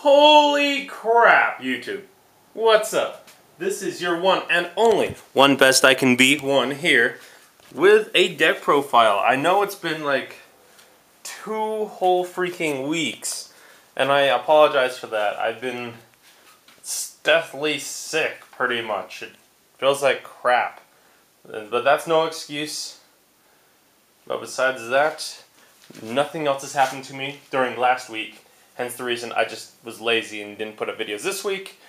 Holy crap, YouTube. What's up? This is your one and only One Best I Can Be one here with a deck profile. I know it's been like 2 whole freaking weeks, and I apologize for that. I've been deathly sick, pretty much. It feels like crap. But that's no excuse. But besides that, nothing else has happened to me during last week. Hence the reason I just was lazy and didn't put up videos this week.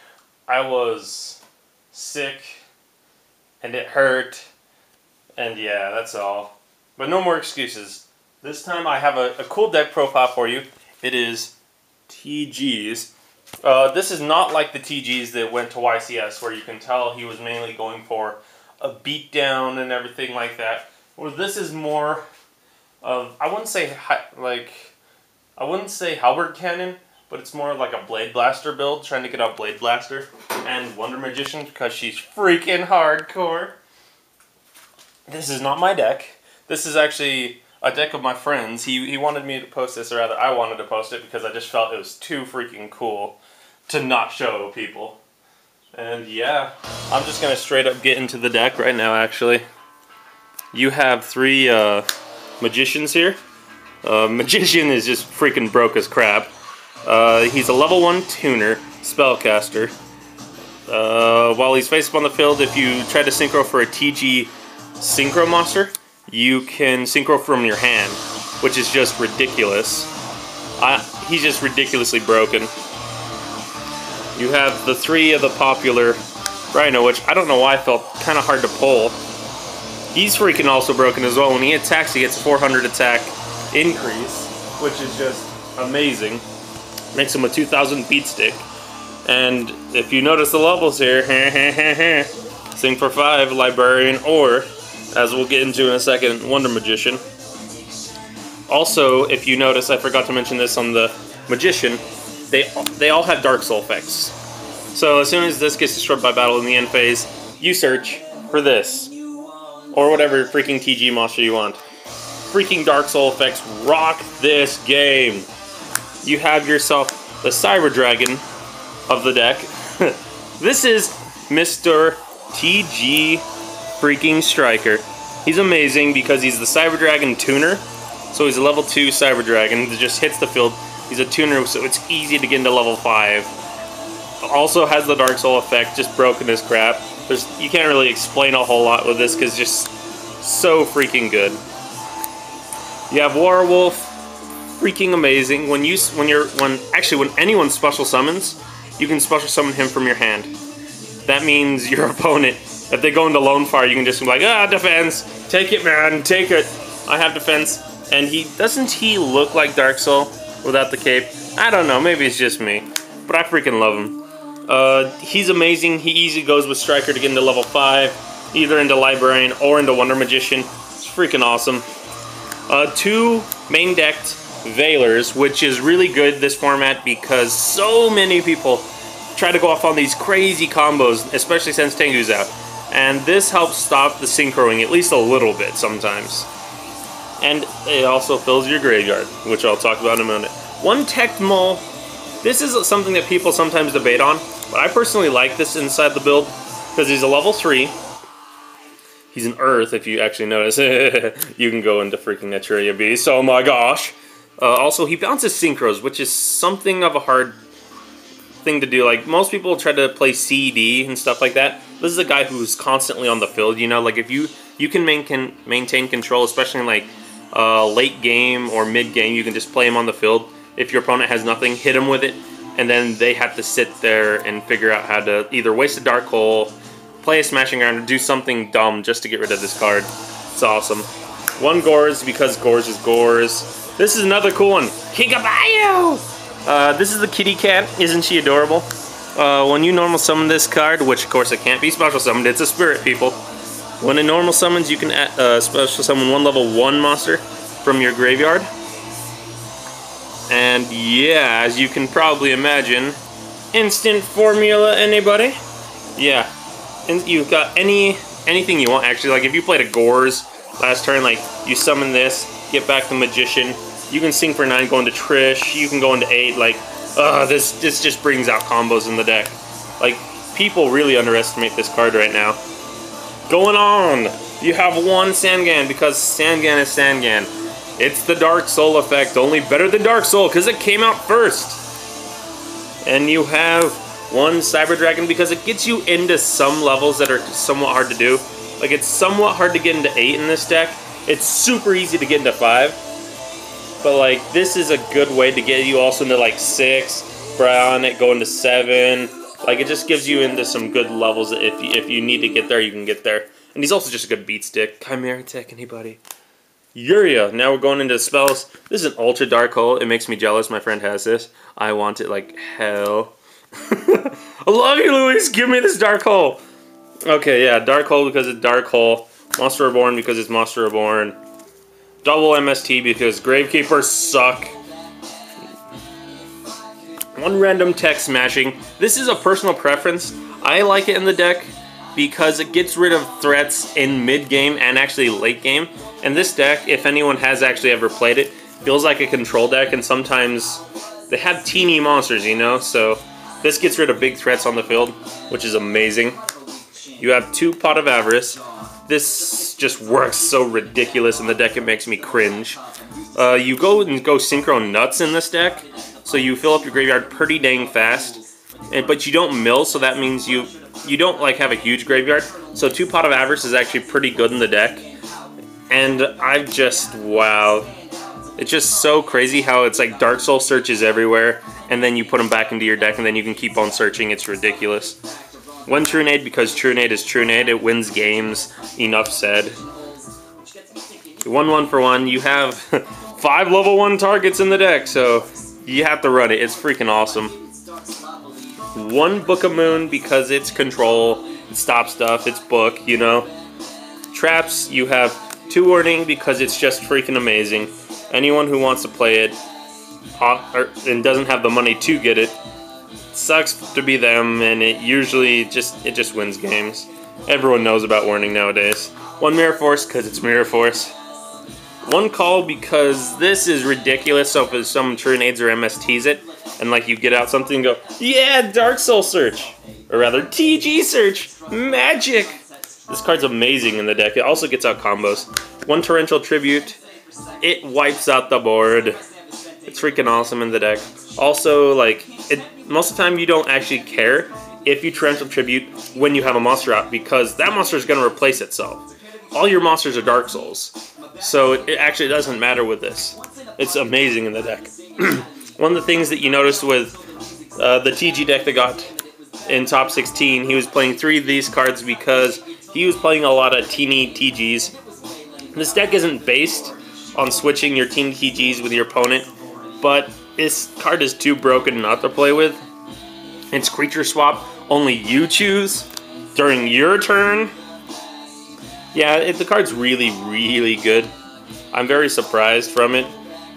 I was sick, and it hurt, and yeah, that's all. But no more excuses. This time I have a cool deck profile for you. It is TG's. This is not like the TG's that went to YCS, where you can tell he was mainly going for a beatdown and everything like that. Well, this is more of, I wouldn't say Halberd Cannon, but it's more like a Blade Blaster build, trying to get out Blade Blaster and Wonder Magician because she's freaking hardcore. This is not my deck. This is actually a deck of my friends. He wanted me to post this, or rather I wanted to post it because I just felt it was too freaking cool to not show people. And yeah, I'm just going to straight up get into the deck right now, actually. You have 3 Magicians here. Magician is just freaking broke as crap. He's a level 1 tuner, spellcaster. While he's face up on the field, if you try to synchro for a TG synchro monster, you can synchro from your hand, which is just ridiculous. He's just ridiculously broken. You have the 3 of the popular Rhino, which I don't know why I felt kind of hard to pull. He's freaking also broken as well. When he attacks, he gets 400 attack increase, which is just amazing. Makes him a 2000 beat stick. And if you notice the levels here, Sing for 5, Librarian, or, as we'll get into in a second, Wonder Magician. Also, if you notice, I forgot to mention this on the Magician, they all have Dark Soul effects. So as soon as this gets destroyed by battle in the end phase, you search for this, or whatever freaking TG monster you want. Freaking Dark Soul effects rock this game. You have yourself the Cyber Dragon of the deck. This is Mr. TG freaking Striker. He's amazing because he's the Cyber Dragon tuner. So he's a level 2 Cyber Dragon that just hits the field. He's a tuner, so it's easy to get into level 5. Also has the Dark Soul effect, just broken as crap. You can't really explain a whole lot with this because it's just so freaking good. You have Warwolf, freaking amazing. When anyone special summons, you can special summon him from your hand. That means your opponent, if they go into Lone Fire, you can just be like, defense, take it, man, take it. I have defense. And doesn't he look like Dark Soul without the cape? I don't know, maybe it's just me, but I freaking love him. He's amazing. He easily goes with Striker to get into level 5, either into Librarian or into Wonder Magician. It's freaking awesome. 2 main decked Veilers, which is really good this format because so many people try to go off on these crazy combos, especially since Tengu's out. And this helps stop the synchroing at least a little bit sometimes. And it also fills your graveyard, which I'll talk about in a minute. 1 Tech Mole. This is something that people sometimes debate on, but I personally like this inside the build because he's a level 3. He's an Earth, if you actually notice. You can go into freaking Eteria Beast. Oh my gosh! Also, he bounces synchros, which is something of a hard thing to do. Like, most people try to play CD and stuff like that. This is a guy who's constantly on the field, you know? Like, if you can maintain control, especially in, like, late game or mid game, you can just play him on the field. If your opponent has nothing, hit him with it, and then they have to sit there and figure out how to either waste a Dark Hole, play a Smashing Iron, or do something dumb just to get rid of this card. It's awesome. 1 Gorz, because Gorz is Gorz. This is another cool one. Kigabayo! This is the kitty cat. Isn't she adorable? When you normal summon this card, which of course it can't be special summoned, it's a spirit, people. When it normal summons, you can special summon 1 level 1 monster from your graveyard. And yeah, as you can probably imagine, instant formula, anybody? Yeah, and you've got anything you want, actually. Like, if you played a Gorz last turn, like, you summon this, get back the Magician, you can sing for 9, go into Trish, you can go into 8, like, This just brings out combos in the deck. Like, people really underestimate this card right now. Going on, you have one Sangan because Sangan is Sangan. It's the Dark Soul effect, only better than Dark Soul because it came out first. And you have one Cyber Dragon because it gets you into some levels that are somewhat hard to do. Like, it's somewhat hard to get into 8 in this deck. It's super easy to get into 5. But, like, this is a good way to get you also into, like, 6, Brown, it go into 7. Like, it just gives you into some good levels. If you need to get there, you can get there. And he's also just a good beat stick. Chimera Tech, anybody? Yuria. Now we're going into spells. This is an Ultra Dark Hole. It makes me jealous. My friend has this. I want it like hell. I love you, Luis. Give me this Dark Hole. Okay, yeah. Dark Hole because it's Dark Hole. Monster Reborn because it's Monster Reborn. Double MST because Gravekeepers suck. One random tech smashing. This is a personal preference. I like it in the deck because it gets rid of threats in mid-game and actually late-game. And this deck, if anyone has actually ever played it, feels like a control deck, and sometimes they have teeny monsters, you know? So this gets rid of big threats on the field, which is amazing. You have 2 Pot of Avarice. This just works so ridiculous in the deck, it makes me cringe. You go Synchro Nuts in this deck, so you fill up your graveyard pretty dang fast. But you don't mill, so that means you don't like have a huge graveyard. So 2 Pot of Avarice is actually pretty good in the deck. And I've just, wow. It's just so crazy how it's like Dark Soul searches everywhere, and then you put them back into your deck, and then you can keep on searching. It's ridiculous. One Trunade because Trunade is Trunade. It wins games. Enough said. 1 for 1. You have 5 level 1 targets in the deck, so you have to run it. It's freaking awesome. 1 Book of Moon because it's control. It stops stuff. It's book, you know. Traps, you have 2 Warning because it's just freaking amazing. Anyone who wants to play it and doesn't have the money to get it, sucks to be them, and it usually just wins games. Everyone knows about Warning nowadays. 1 Mirror Force because it's Mirror Force. 1 Call because this is ridiculous, so if some Trunades or MSTs it, and like you get out something and go, yeah, Dark Soul Search! Or rather, TG Search! Magic! This card's amazing in the deck. It also gets out combos. 1 Torrential Tribute. It wipes out the board. It's freaking awesome in the deck. Also, like, most of the time you don't actually care if you Torrential Tribute when you have a monster out, because that monster is going to replace itself. All your monsters are Dark Souls. So it actually doesn't matter with this. It's amazing in the deck. One of the things that you noticed with the TG deck that got in top 16, he was playing 3 of these cards because he was playing a lot of teeny TGs. This deck isn't based on switching your teeny TGs with your opponent, but this card is too broken not to play with. It's Creature Swap, only you choose during your turn. Yeah, the card's really, really good. I'm very surprised from it.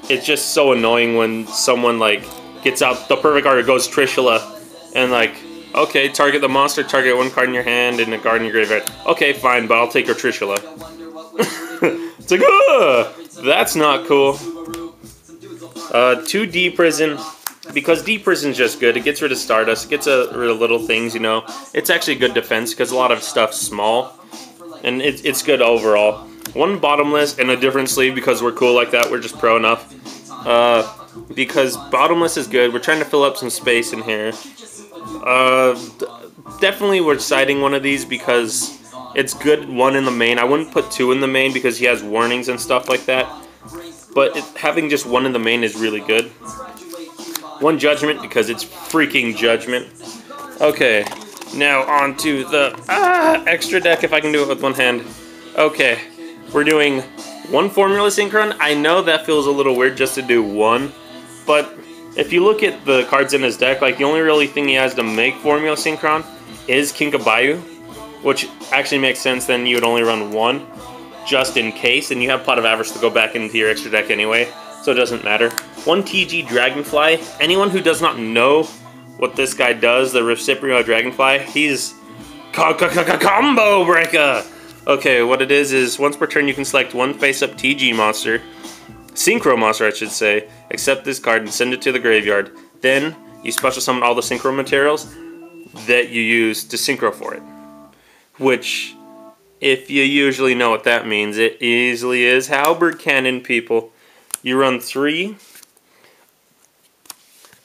It's just so annoying when someone like gets out the perfect card, goes Trishula, and like, okay, target the monster, target 1 card in your hand and a card in your graveyard. Okay, fine, but I'll take your Trishula. It's like, ugh, that's not cool. 2 D Prison, because D Prison's just good. It gets rid of Stardust, it gets rid of little things, you know. It's actually good defense because a lot of stuff's small, and it's good overall. 1 Bottomless and a different sleeve because we're cool like that. We're just pro enough. Because Bottomless is good. We're trying to fill up some space in here. Definitely we're siding one of these because it's good 1 in the main. I wouldn't put 2 in the main because he has warnings and stuff like that. But having just 1 in the main is really good. 1 Judgment because it's freaking Judgment. Okay, now on to the extra deck if I can do it with 1 hand. Okay, we're doing 1 Formula Synchron. I know that feels a little weird just to do 1, but if you look at the cards in his deck, like the only really thing he has to make Formula Synchron is Kinkabayu, which actually makes sense. Then you would only run 1 just in case, and you have Pot of Avarice to go back into your extra deck anyway, so it doesn't matter. 1 TG Dragonfly. Anyone who does not know what this guy does, the Reciprio Dragonfly, he's Combo Breaker! Okay, what it is once per turn you can select 1 face-up TG monster, Synchro monster I should say, accept this card and send it to the graveyard. Then you special summon all the synchro materials that you use to synchro for it. Which, if you usually know what that means, it easily is Halberd Cannon, people. You run 3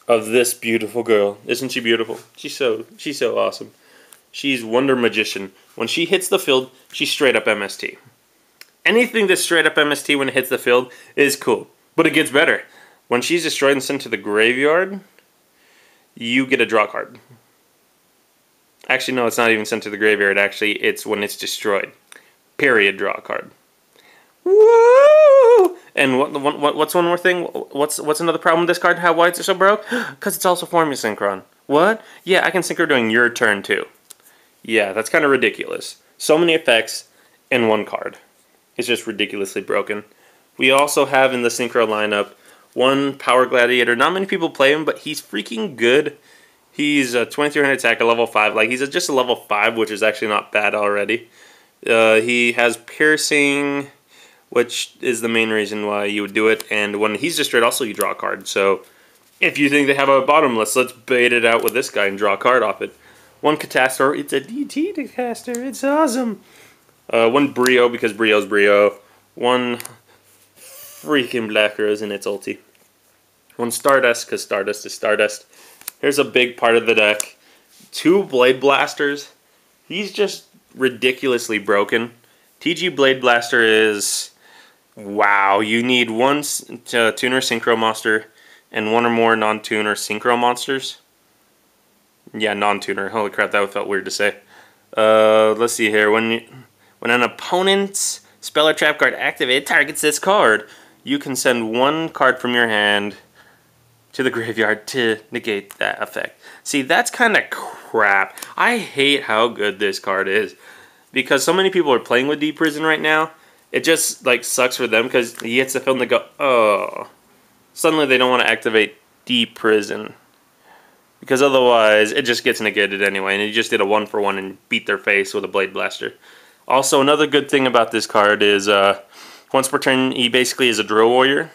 of this beautiful girl. Isn't she beautiful? She's so awesome. She's Wonder Magician. When she hits the field, she's straight up MST. Anything that's straight up MST when it hits the field is cool. But it gets better. When she's destroyed and sent to the graveyard, you get a draw card. Actually, no, it's not even sent to the graveyard. Actually, it's when it's destroyed. Period, draw card. Woo! And what's one more thing? What's another problem with this card? Why is it so broke? Because it's also Formula Synchron. What? Yeah, I can synchro during your turn too. Yeah, that's kind of ridiculous. So many effects in one card. It's just ridiculously broken. We also have in the synchro lineup one Power Gladiator. Not many people play him, but he's freaking good. He's a 2300 attack, a level 5. Like, he's just a level 5, which is actually not bad already. He has piercing, which is the main reason why you would do it. And when he's destroyed, also you draw a card. So if you think they have a bottomless, let's bait it out with this guy and draw a card off it. One Catastor. It's a DT Catastor. It's awesome. One Brio, because Brio's Brio. One freaking Black Rose in its ulti. One Stardust, because Stardust is Stardust. Here's a big part of the deck. 2 Blade Blasters. He's just ridiculously broken. TG Blade Blaster is... wow, you need 1 Tuner Synchro Monster and 1 or more non-tuner Synchro Monsters. Yeah, non-tuner. Holy crap, that felt weird to say. Let's see here. When an opponent's spell or trap card activated targets this card, you can send 1 card from your hand to the graveyard to negate that effect. See, that's kind of crap. I hate how good this card is. Because so many people are playing with Deep Prison right now, it just like sucks for them because he hits the field and they go, oh. Suddenly they don't want to activate Deep Prison. Because otherwise it just gets negated anyway, and you just did a 1-for-1 and beat their face with a Blade Blaster. Also, another good thing about this card is once per turn he basically is a Drill Warrior.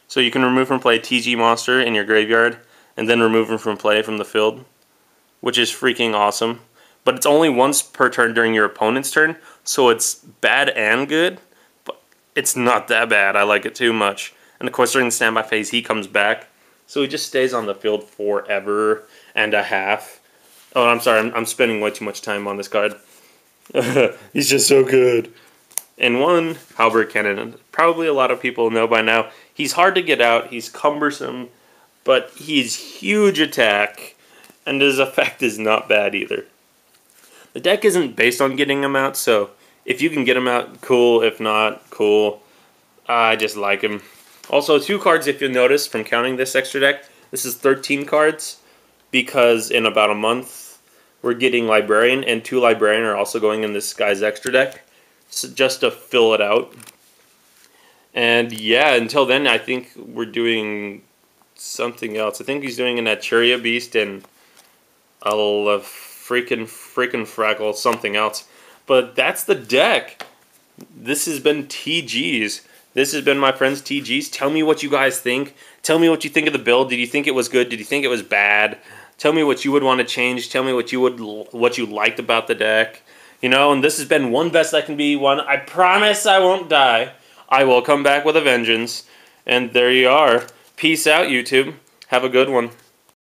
So you can remove from play a TG monster in your graveyard and then remove him from play from the field, which is freaking awesome. But it's only once per turn during your opponent's turn, so it's bad and good, but it's not that bad. I like it too much. And of course during the standby phase he comes back, so he just stays on the field forever and a half. Oh, I'm sorry, I'm spending way too much time on this card. He's just so good. And one, Halberd Cannon. Probably a lot of people know by now. He's hard to get out, he's cumbersome, but he's huge attack, and his effect is not bad either. The deck isn't based on getting him out, so if you can get him out, cool. If not, cool. I just like him. Also, 2 cards if you notice from counting this extra deck. This is 13 cards because in about a month we're getting Librarian, and 2 Librarian are also going in this guy's extra deck, so just to fill it out. And yeah, until then I think we're doing something else. I think he's doing an Aturia Beast and a freaking Frackle, something else. But that's the deck. This has been TG's. This has been my friends TG's. Tell me what you guys think. Tell me what you think of the build. Did you think it was good? Did you think it was bad? Tell me what you would want to change. Tell me what you liked about the deck. You know, and this has been one best I can be one. I promise I won't die. I will come back with a vengeance. And there you are. Peace out, YouTube. Have a good one.